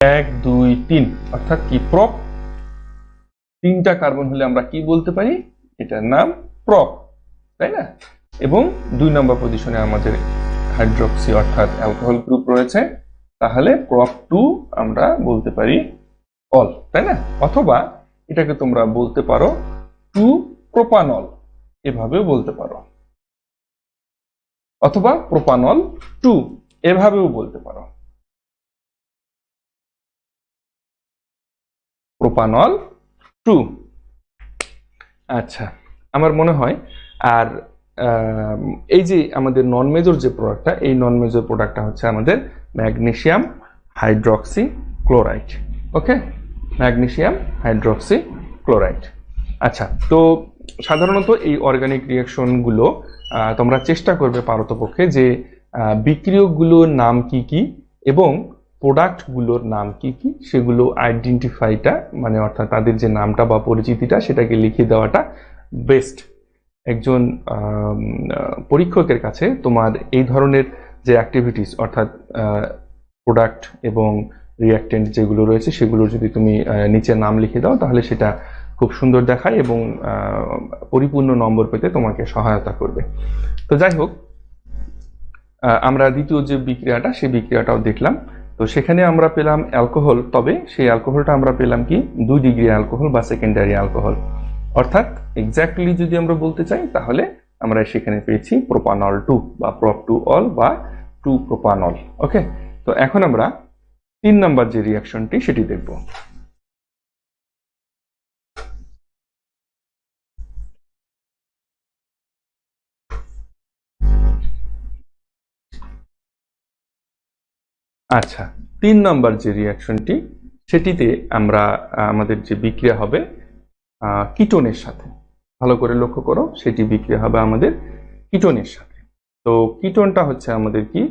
1 2 3 অর্থাৎ কি প্রপ। 3টা কার্বন হলে আমরা কি বলতে পারি, এটার নাম প্রপ, তাই না? এবং 2 নম্বর পজিশনে আমাদের হাইড্রক্সি অর্থাৎ অ্যালকোহল গ্রুপ রয়েছে, তাহলে প্রপ 2 আমরা বলতে পারি অল, তাই না? অথবা এটাকে তোমরা বলতে পারো 2 প্রোপানল, এভাবেও বলতে পারো, অথবা প্রোপানল 2 এভাবেও বলতে পারো, প্রোপানল 2। আচ্ছা, আমার মনে হয় আর এই যে আমাদের নন মেজর যে প্রোডাক্টটা, এই নন মেজর প্রোডাক্টটা হচ্ছে আমাদের ম্যাগনেসিয়াম হাইড্রক্সি ক্লোরাইড। ওকে, ম্যাগনেসিয়াম হাইড্রক্সি ক্লোরাইড। আচ্ছা, তো সাধারণত এই অর্গানিক রিঅ্যাকশনগুলো তোমরা চেষ্টা করবে পারতপক্ষে যে বিক্রিয়কগুলোর নাম কি কি এবং প্রোডাক্টগুলোর নাম কি কি সেগুলো আইডেন্টিফাইটা, মানে অর্থাৎ তাদের যে নামটা বা পরিচিতিটা সেটাকে লিখে দেওয়াটা বেস্ট। একজন পরীক্ষকের কাছে তোমার এই ধরনের যে অ্যাক্টিভিটিস অর্থাৎ প্রোডাক্ট এবং রিঅ্যাক্টেন্ট যেগুলো রয়েছে সেগুলো যদি তুমি নিচে নাম লিখে দাও তাহলে সেটা খুব সুন্দর দেখায় এবং পরিপূর্ণ নম্বর পেতে তোমাকে সহায়তা করবে। তো যাই হোক, আমরা দ্বিতীয় যে বিক্রিয়াটা সেই বিক্রিয়াটাও দেখলাম। তো সেখানে আমরা পেলাম অ্যালকোহল, তবে সেই অ্যালকোহলটা আমরা পেলাম কি 2 ডিগ্রি অ্যালকোহল বা সেকেন্ডারি অ্যালকোহল, অর্থাৎ এক্স্যাক্টলি যদি আমরা বলতে চাই তাহলে আমরা সেখানে পেয়েছি প্রোপানল 2 বা প্রপ 2 অল বা 2 প্রোপানল। ওকে, তো এখন আমরা 3 নম্বর যে রিঅ্যাকশনটি সেটি দেখব। আচ্ছা, 3 নম্বর যে রিঅ্যাকশনটি সেটিতে আমরা আমাদের যে বিক্রিয়া হবে কিটোনের সাথে, ভালো করে লক্ষ্য করো, সেটি বিক্রিয়া হবে আমাদের কিটোনের সাথে। তো কিটোনটা হচ্ছে আমাদের কি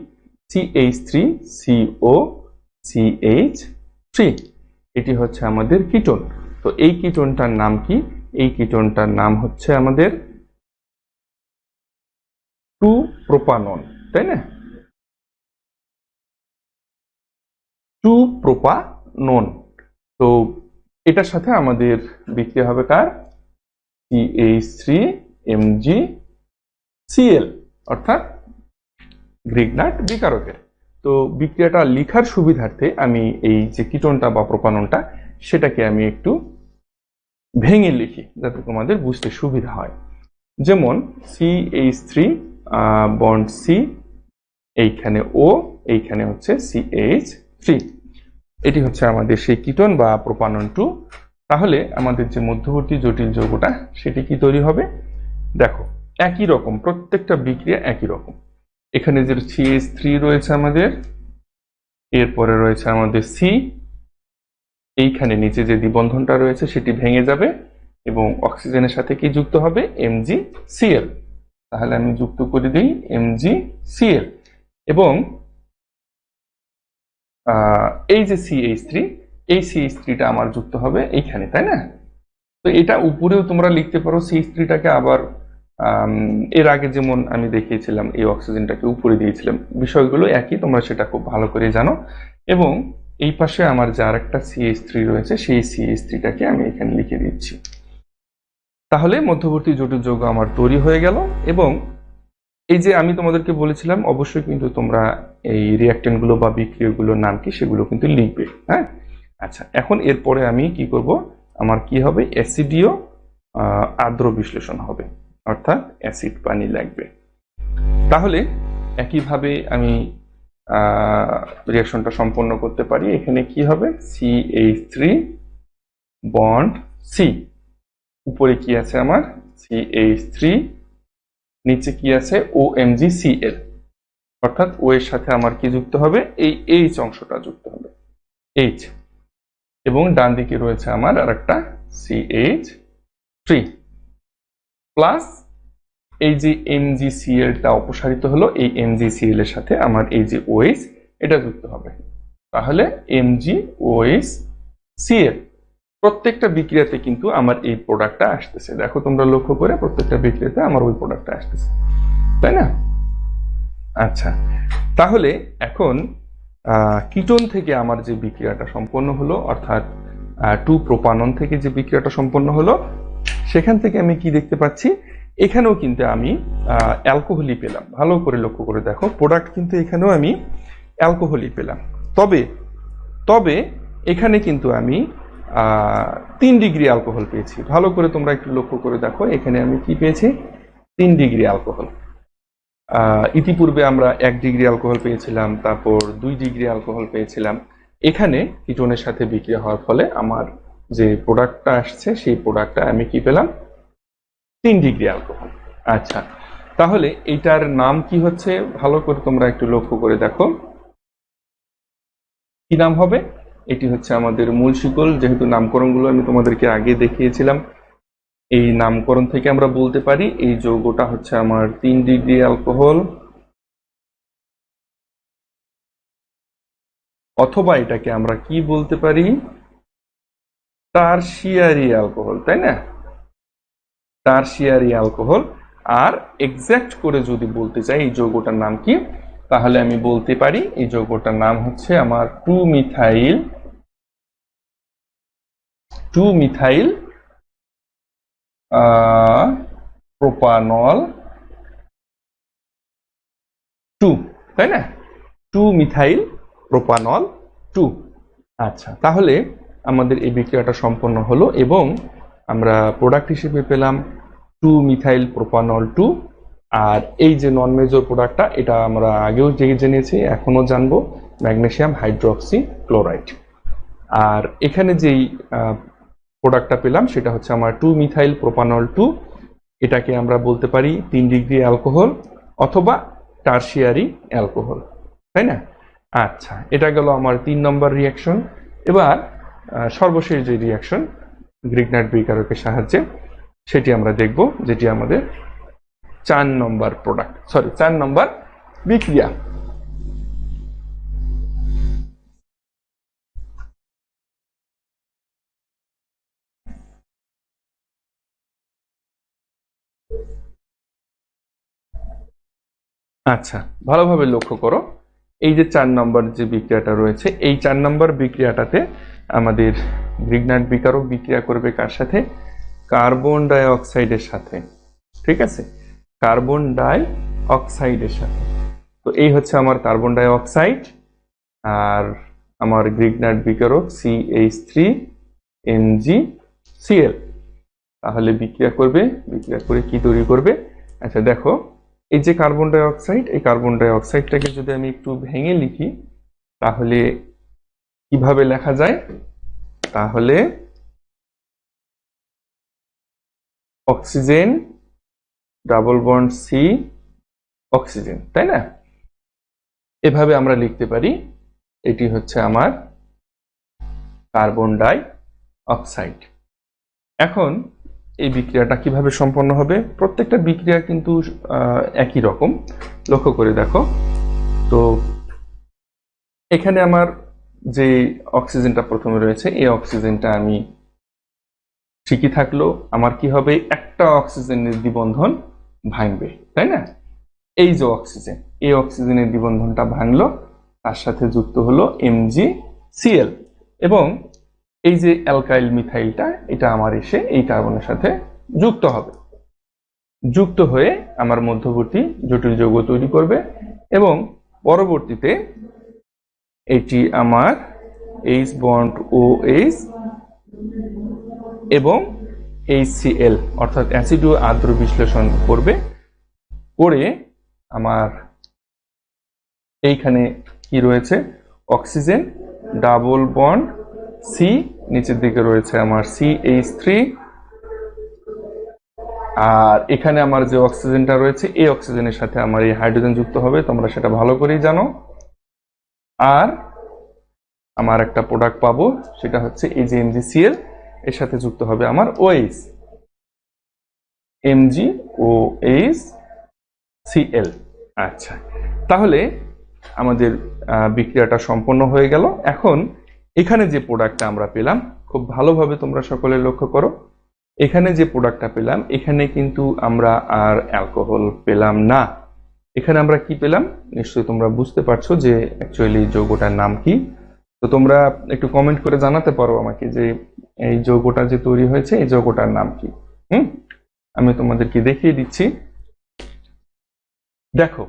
CH3CO CH3, এটি হচ্ছে আমাদের কিটোন। তো এই কিটোনটার নাম কি? এই কিটোনটার নাম হচ্ছে আমাদের 2 প্রোপানন, তাই না? 2 প্রোপানন। তো এটার সাথে আমাদের বিক্রিয়া হবে কার? CH3MgCl অর্থাৎ গ্রিগনাট বিকারকের। তো বিক্রিয়াটা লেখার সুবিধার্থে আমি এই যে কিটোনটা বা প্রোপাননটা সেটাকে আমি একটু ভেঙে লিখি যাতে তোমাদের বুঝতে সুবিধা হয়। যেমন CH3 বন্ড C, এইখানে O, এইখানে হচ্ছে CH3, এটি হচ্ছে আমাদের সেই কিটোন বা প্রোপানন 2। তাহলে আমাদের যে মধ্যবর্তী জটিল যৌগটা সেটি কি তৈরি হবে? দেখো, একই রকম, প্রত্যেকটা বিক্রিয়া একই রকম। এখানে যে CH3 রয়েছে আমাদের, এরপরে রয়েছে আমাদের C, এইখানে নিচে যে দ্বিবন্ধনটা রয়েছে সেটি ভেঙে যাবে এবং অক্সিজেনের সাথে কি যুক্ত হবে? MgCl। তাহলে আমি যুক্ত করে দিই MgCl এবং এই যে CH3, এই CH3টা আমার যুক্ত হবে এইখানে, তাই না? তো এটা উপরেও তোমরা লিখতে পারো CH3টাকে, আবার এর আগে যেমন আমি দেখিয়েছিলাম এই অক্সিজেনটাকে উপরে দিয়েছিলাম, বিষয়গুলো একই, তোমরা সেটা খুব ভালো করে জানো। এবং এই পাশে আমার যে আরেকটা CH3 রয়েছে সেই CH3টাকে আমি এখানে লিখে দিচ্ছি। তাহলে মধ্যবর্তী জটিল যৌগ আমার তৈরি হয়ে গেল। এবং এই যে আমি তোমাদেরকে বলেছিলাম অবশ্যই কিন্তু তোমরা এই রিঅ্যাক্টেন্টগুলো বা বিক্রিয়াগুলোর নাম কি সেগুলো কিন্তু লিখবে, হ্যাঁ? আচ্ছা, এখন এরপরে আমি কি করব, আমার কি হবে? অ্যাসিডীয় আর্দ্র বিশ্লেষণ হবে, অর্থাৎ অ্যাসিড পানি লাগবে। তাহলে একইভাবে আমি রিঅ্যাকশনটা সম্পন্ন করতে পারি। এখানে কি হবে? CH3 বন্ড C, উপরে কি আছে আমার? CH3, নিচে কি আছে? OMgCl, অর্থাৎ ও এর সাথে আমার কি যুক্ত হবে? এই H অংশটা যুক্ত হবে, H, এবং ডান দিকে রয়েছে আমার আরেকটা CH3 প্লাস এই যে MgClটা অপসারিত হলো, এই MgCl এর সাথে আমার এই যে OH এটা যুক্ত হবে, তাহলে MgOHCl। প্রত্যেকটা বিক্রিয়াতে কিন্তু আমার এই প্রোডাক্টটা আসতেছে, দেখো তোমরা লক্ষ্য করে, প্রত্যেকটা বিক্রিয়াতে আমার ওই প্রোডাক্টটা আসতেছে, তাই না? আচ্ছা, তাহলে এখন কিটোন থেকে আমার যে বিক্রিয়াটা সম্পন্ন হলো, অর্থাৎ 2 প্রোপানন থেকে যে বিক্রিয়াটা সম্পন্ন হলো, সেখান থেকে আমি কি দেখতে পাচ্ছি, এখানেও কিন্তু আমি অ্যালকোহলই পেলাম। ভালো করে লক্ষ্য করে দেখো, প্রোডাক্ট কিন্তু এখানেও আমি অ্যালকোহলই পেলাম। তবে তবে এখানে কিন্তু আমি 3 ডিগ্রি অ্যালকোহল পেয়েছি। ভালো করে তোমরা একটু লক্ষ্য করে দেখো, এখানে আমি কি পেয়েছি, 3 ডিগ্রি অ্যালকোহল। ইতিপূর্বে আমরা 1 ডিগ্রি অ্যালকোহল পেয়েছিলাম, তারপর 2 ডিগ্রি অ্যালকোহল পেয়েছিলাম। এখানে কিটোনের সাথে বিক্রিয়া হওয়ার ফলে আমার যে প্রোডাক্টটা আসছে, সেই প্রোডাক্টটা আমি কি পেলাম, 3 ডিগ্রি অ্যালকোহল। আচ্ছা, তাহলে এটার নাম কি হচ্ছে, ভালো করে তোমরা একটু লক্ষ্য করে দেখো, কি নাম হবে। এটি হচ্ছে আমাদের মূল শিকল, যেহেতু নামকরণগুলো আমি তোমাদেরকে আগে দেখিয়েছিলাম। এই নামকরণ থেকে আমরা বলতে পারি এই যৌগটা হচ্ছে আমার 3 ডিগ্রি অ্যালকোহল, অথবা এটাকে আমরা কি বলতে পারি, টারশিয়ারি অ্যালকোহল, তাই না, টারশিয়ারি অ্যালকোহল। আর এক্সাক্ট করে যদি বলতে চাই এই যৌগটার নাম কি, তাহলে আমি বলতে পারি এই যৌগটার নাম হচ্ছে আমার 2 মিথাইল প্রোপানল 2, তাই না, 2 মিথাইল প্রোপানল 2। আচ্ছা, তাহলে আমাদের এই বিক্রিয়াটা সম্পন্ন হলো এবং আমরা প্রোডাক্ট হিসেবে পেলাম 2 মিথাইল প্রোপানল 2। আর এই যে নন মেজর প্রোডাক্টটা, এটা আমরা আগেও জেনেছি, এখনো জানবো, ম্যাগনেসিয়াম হাইড্রক্সি ক্লোরাইড। আর এখানে যেই প্রোডাক্টটা পেলাম সেটা হচ্ছে আমার 2 মিথাইল প্রোপানল 2। এটাকে আমরা বলতে পারি 3 ডিগ্রি অ্যালকোহল অথবা টারশিয়ারি অ্যালকোহল, তাই না। আচ্ছা, এটা গেল আমার 3 নম্বর রিয়াকশন। এবার সর্বশেষ যে রিয়াকশন গ্রিগনার্ড বিকারকের সাহায্যে, সেটি আমরা দেখব, যেটি আমাদের 4 নম্বর প্রোডাক্ট, 4 নম্বর বিক্রিয়া। আচ্ছা, ভালোভাবে লক্ষ্য করো, এই যে 4 নম্বর যে বিক্রিয়াটা রয়েছে, এই 4 নম্বর বিক্রিয়াটাতে আমাদের গ্রিগনার্ড বিকারক বিক্রিয়া করবে কার সাথে, কার্বন ডাই অক্সাইডের সাথে, ঠিক আছে, কার্বন ডাই অক্সাইডের সাথে। তো এই হচ্ছে আমার কার্বন ডাই অক্সাইড, আর আমার গ্রিগনার্ড বিকারক CH3MgCl। তাহলে বিক্রিয়া করবে, বিক্রিয়া করে কি তৈরি করবে। আচ্ছা দেখো, এই যে কার্বন ডাই অক্সাইড, এই কার্বন ডাই অক্সাইডটাকে যদি আমি একটু ভেঙে লিখি, তাহলে কিভাবে লেখা যায়, তাহলে oxygen double bond C oxygen, তাই না, এভাবে আমরা লিখতে পারি। এটি হচ্ছে আমার কার্বন ডাই অক্সাইড। এখন এই বিক্রিয়াটা কিভাবে সম্পন্ন হবে, প্রত্যেকটা বিক্রিয়া কিন্তু একই রকম, লক্ষ্য করে দেখো। তো এখানে আমার যে অক্সিজেনটা প্রথমে রয়েছে, এই অক্সিজেনটা আমি ঠিকই থাকলো, আমার কি হবে, একটা অক্সিজেনের দ্বিবন্ধন ভাঙবে, তাই না। এই যে অক্সিজেন, এই অক্সিজেনের দ্বিবন্ধনটা ভাঙলো, তার সাথে যুক্ত হলো MgCl, এবং এই যে অ্যালকাইল মিথাইলটা, এটা আমার এসে এই কার্বনের সাথে যুক্ত হবে, যুক্ত হয়ে আমার মধ্যবর্তী জটিল যৌগ তৈরি করবে, এবং পরবর্তীতে এটি আমার H বন্ড OH এবং HCl অর্থাৎ অ্যাসিড ও আর্দ্র বিশ্লেষণ করবে, করে আমার এইখানে কি রয়েছে, অক্সিজেন ডাবল বন্ড সি, নিচের দিকে রয়েছে আমার CH3, আর এখানে আমার যে অক্সিজেনটা রয়েছে, এই অক্সিজেনের সাথে আমার এই হাইড্রোজেন যুক্ত হবে, তোমরা সেটা ভালো করেই জানো। আর আমার একটা প্রোডাক্ট পাবো, সেটা হচ্ছে এই যে MgCl, এর সাথে যুক্ত হবে আমার OH, MgOHCl। আচ্ছা, তাহলে আমাদের বিক্রিয়াটা সম্পন্ন হয়ে গেল। এখন এখানে যে প্রোডাক্টটা আমরা পেলাম, খুব ভালোভাবে তোমরা সকলে লক্ষ্য করো, এখানে যে প্রোডাক্টটা পেলাম, এখানে কিন্তু আমরা আর অ্যালকোহল পেলাম না, এখানে আমরা কি পেলাম নিশ্চয়ই তোমরা বুঝতে পারছো যে অ্যাকচুয়ালি যৌগটার নাম কি। তো তোমরা একটু কমেন্ট করে জানাতে পারো আমাকে যে এই যৌগটা যে তৈরি হয়েছে এই যৌগটার নাম কি। আমি তোমাদেরকে দেখিয়ে দিচ্ছি। দেখো,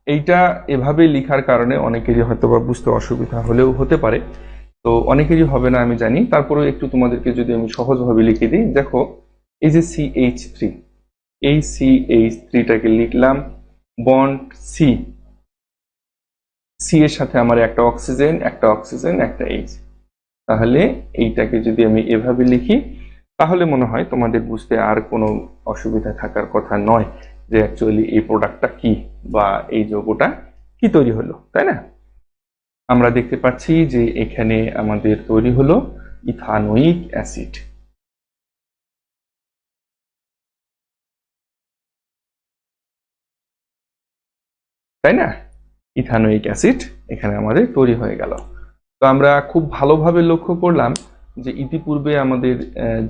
এইটা এভাবে লেখার কারণে অনেকেরই হয়তো বা বুঝতে অসুবিধা হলেও হতে পারে, তো অনেকেরই হবে না আমি জানি, তারপরেও একটু তোমাদেরকে যদি আমি সহজভাবে লিখে দিই। দেখো, এই যে CH3, এই CH3টাকে লিখলাম বন্ড সি, সি এর সাথে আমার একটা অক্সিজেন একটা এইচ। তাহলে এইটাকে যদি আমি এভাবে লিখি তাহলে মনে হয় তোমাদের বুঝতে আর কোনো অসুবিধা থাকার কথা নয় যে অ্যাকচুয়ালি এই প্রোডাক্টটা কি বা এই যৌগটা কি তৈরি হলো, তাই না? আমরা দেখতে পাচ্ছি যে এখানে আমাদের তৈরি হলো ইথানোয়িক অ্যাসিড। তাই না? ইথানোয়িক অ্যাসিড এখানে আমাদের তৈরি হয়ে গেল। তো আমরা খুব ভালোভাবে লক্ষ্য করলাম যে ইতিপূর্বে আমাদের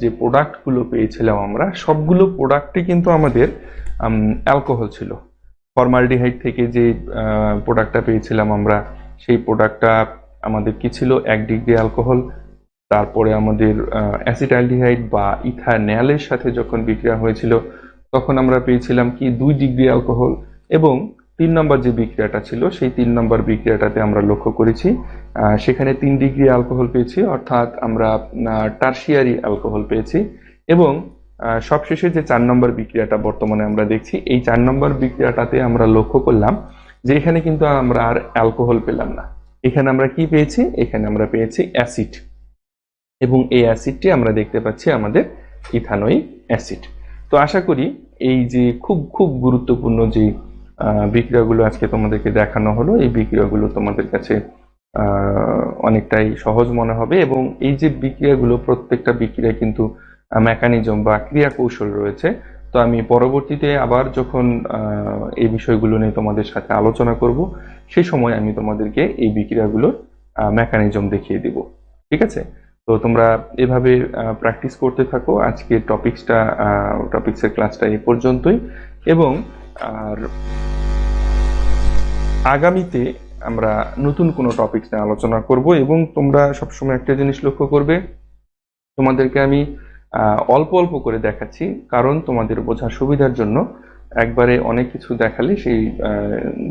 যে প্রোডাক্টগুলো পেয়েছিলাম আমরা সবগুলো প্রোডাক্টই কিন্তু আমাদের অ্যালকোহল ছিল। ফর্মালডিহাইড থেকে যে প্রোডাক্টটা পেয়েছিলাম আমরা সেই প্রোডাক্টটা আমাদের কি ছিল 1 ডিগ্রি অ্যালকোহল। তারপরে আমাদের অ্যাসিটালডিহাইড বা ইথানলের সাথে যখন বিক্রিয়া হয়েছিল তখন আমরা পেয়েছিলাম কি 2 ডিগ্রি অ্যালকোহল। এবং 3 নম্বর যে বিক্রিয়াটা ছিল সেই 3 নম্বর বিক্রিয়াটাতে আমরা লক্ষ্য করেছি সেখানে 3 ডিগ্রি অ্যালকোহল পেয়েছি, অর্থাৎ আমরা টারশিয়ারি অ্যালকোহল পেয়েছি। এবং সবশেষে যে 4 নম্বর বিক্রিয়াটা বর্তমানে আমরা দেখছি এই 4 নম্বর বিক্রিয়াটাতে আমরা লক্ষ্য করলাম যে এখানে কিন্তু আমরা আর অ্যালকোহল পেলাম না, এখানে আমরা কি পেয়েছি, এখানে আমরা পেয়েছি অ্যাসিড। এবং এই অ্যাসিডটি আমরা দেখতে পাচ্ছি আমাদের ইথানোয়িক অ্যাসিড। তো আশা করি এই যে খুব খুব গুরুত্বপূর্ণ যে বিক্রিয়াগুলো আজকে তোমাদেরকে দেখানো হলো এই বিক্রিয়াগুলো তোমাদের কাছে অনেকটাই সহজ মনে হবে। এবং এই যে বিক্রিয়াগুলো প্রত্যেকটা বিক্রিয়া কিন্তু মেকানিজম বা ক্রিয়া কৌশল রয়েছে। তো আমি পরবর্তীতে আবার যখন এই বিষয়গুলো নিয়ে তোমাদের সাথে আলোচনা করব সেই সময় আমি তোমাদেরকে এই বিক্রিয়াগুলোর মেকানিজম দেখিয়ে দিব। ঠিক আছে? তো তোমরা এভাবে প্র্যাকটিস করতে থাকো। আজকে টপিক্সের ক্লাসটা এই পর্যন্তই। এবং আর আগামীতে আমরা নতুন কোনো টপিকস নিয়ে আলোচনা করব। এবং তোমরা সবসময় একটা জিনিস লক্ষ্য করবে, তোমাদেরকে আমি অল্প অল্প করে দেখাচ্ছি, কারণ তোমাদের বোঝার সুবিধার জন্য। একবারে অনেক কিছু দেখালে সেই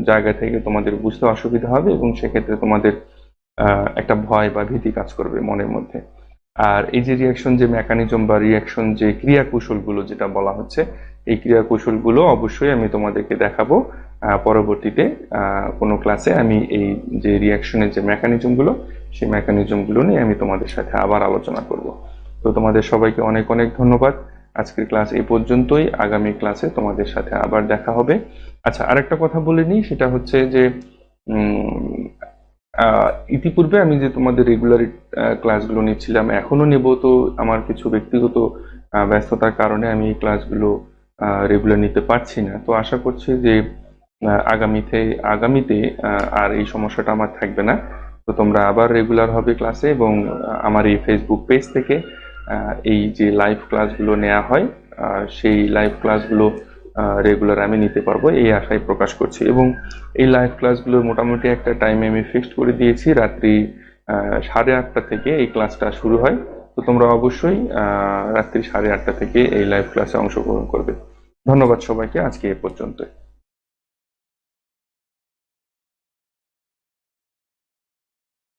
জায়গা থেকে তোমাদের বুঝতে অসুবিধা হবে এবং সেক্ষেত্রে তোমাদের একটা ভয় বা ভীতি কাজ করবে মনের মধ্যে। আর এই যে রিয়াকশন যে মেকানিজম বা রিয়াকশন যে ক্রিয়া কৌশলগুলো যেটা বলা হচ্ছে এই ক্রিয়া কৌশলগুলো অবশ্যই আমি তোমাদেরকে দেখাবো পরবর্তীতে কোনো ক্লাসে। আমি এই যে রিয়াকশনের যে মেকানিজমগুলো সেই মেকানিজমগুলো নিয়ে আমি তোমাদের সাথে আবার আলোচনা করব। তো তোমাদের সবাইকে অনেক অনেক ধন্যবাদ। আজকের ক্লাস এই পর্যন্তই, আগামী ক্লাসে তোমাদের সাথে আবার দেখা হবে। আচ্ছা, আরেকটা কথা বলে নিই, সেটা হচ্ছে যে ইতিপূর্বে আমি যে তোমাদের রেগুলার ক্লাসগুলো নিচ্ছিলাম এখনো নেব, তো আমার কিছু ব্যক্তিগত ব্যস্ততার কারণে আমি এই ক্লাসগুলো রেগুলার নিতে পারছি না। তো আশা করছি যে আগামীতে আর এই সমস্যাটা আমার থাকবে না। তো তোমরা আবার রেগুলার হবে ক্লাসে এবং আমার এই ফেসবুক পেজ থেকে এই যে লাইভ ক্লাসগুলো নেওয়া হয় সেই লাইভ ক্লাসগুলো রেগুলার আমি নিতে পারবো এই আশায় প্রকাশ করছি। এবং এই লাইভ ক্লাসগুলোর মোটামুটি একটা টাইমে আমি ফিক্সড করে দিয়েছি, রাত্রি 8:30 থেকে এই ক্লাসটা শুরু হয়। তো তোমরা অবশ্যই রাত্রি 8:30 থেকে এই লাইভ ক্লাসে অংশগ্রহণ করবে। ধন্যবাদ সবাইকে, আজকে এ পর্যন্ত।